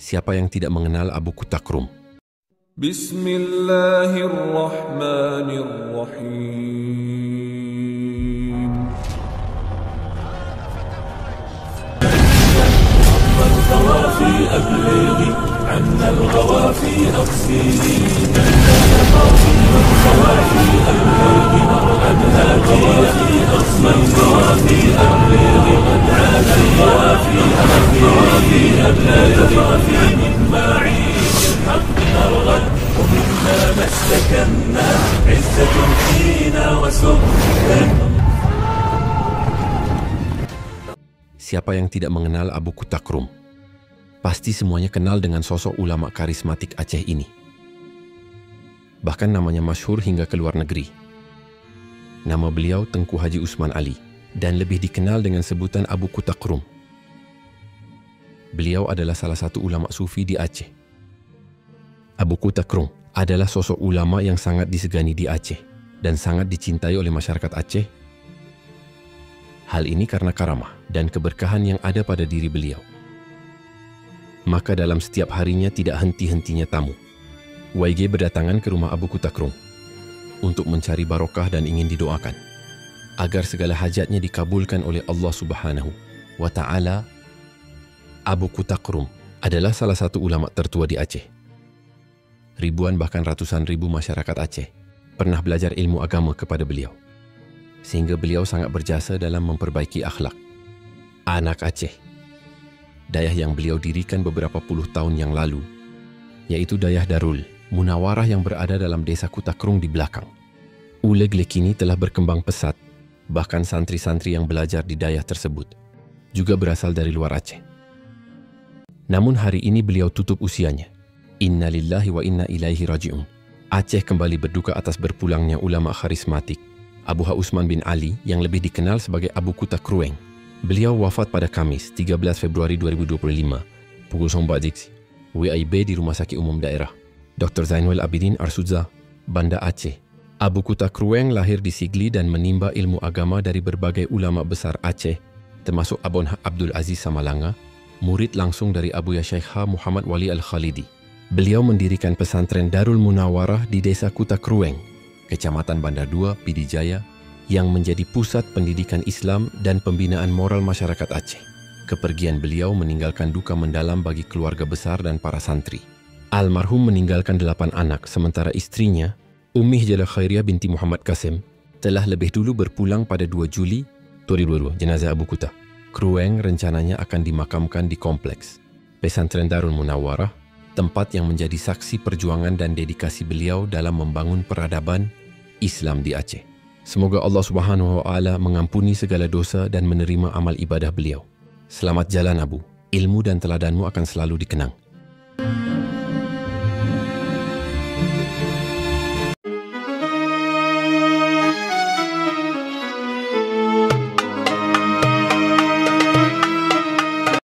Siapa yang tidak mengenal Abu Kutakrum? Bismillahirrahmanirrahim. Siapa yang tidak mengenal Abu Kutakrum? Pasti semuanya kenal dengan sosok ulama karismatik Aceh ini. Bahkan namanya masyhur hingga ke luar negeri. Nama beliau Tengku Haji Usman Ali dan lebih dikenal dengan sebutan Abu Kutakrum. Beliau adalah salah satu ulama sufi di Aceh. Abu Kutakrum adalah sosok ulama yang sangat disegani di Aceh dan sangat dicintai oleh masyarakat Aceh. Hal ini karena karamah dan keberkahan yang ada pada diri beliau. Maka dalam setiap harinya tidak henti-hentinya tamu. YG berdatangan ke rumah Abu Kutakrum untuk mencari barokah dan ingin didoakan agar segala hajatnya dikabulkan oleh Allah Subhanahu wa Ta'ala. Abu Kutakrum adalah salah satu ulama tertua di Aceh. Ribuan bahkan ratusan ribu masyarakat Aceh pernah belajar ilmu agama kepada beliau, sehingga beliau sangat berjasa dalam memperbaiki akhlak anak Aceh. Dayah yang beliau dirikan beberapa puluh tahun yang lalu, yaitu Dayah Darul Munawarah yang berada dalam desa Kutakrung di belakang. Uleg kini telah berkembang pesat, bahkan santri-santri yang belajar di dayah tersebut juga berasal dari luar Aceh. Namun hari ini beliau tutup usianya. Inna lillahi wa inna ilaihi raji'un. Aceh kembali berduka atas berpulangnya ulama karismatik Abu H. Usman bin Ali yang lebih dikenal sebagai Abu Kutakrueng. Beliau wafat pada Kamis 13 Februari 2025 pukul 4 WIB di Rumah Sakit Umum Daerah Dr. Zainul Abidin Arsudza, Banda Aceh. Abu Kutakrueng lahir di Sigli dan menimba ilmu agama dari berbagai ulama besar Aceh, termasuk Abon Abdul Aziz Samalanga, murid langsung dari Abu Yasyaikh Muhammad Wali Al-Khalidi. Beliau mendirikan pesantren Darul Munawarah di desa Kutakrueng, Kecamatan Bandar Dua, Pidijaya, yang menjadi pusat pendidikan Islam dan pembinaan moral masyarakat Aceh. Kepergian beliau meninggalkan duka mendalam bagi keluarga besar dan para santri. Almarhum meninggalkan 8 anak, sementara istrinya, Ummih Jalal Khairiyah binti Muhammad Qasim, telah lebih dulu berpulang pada 2 Juli 2022. Jenazah Abu Kutakrueng rencananya akan dimakamkan di kompleks Pesantren Darul Munawarah, tempat yang menjadi saksi perjuangan dan dedikasi beliau dalam membangun peradaban Islam di Aceh. Semoga Allah Subhanahu wa Ta'ala mengampuni segala dosa dan menerima amal ibadah beliau. Selamat jalan Abu, ilmu dan teladanmu akan selalu dikenang.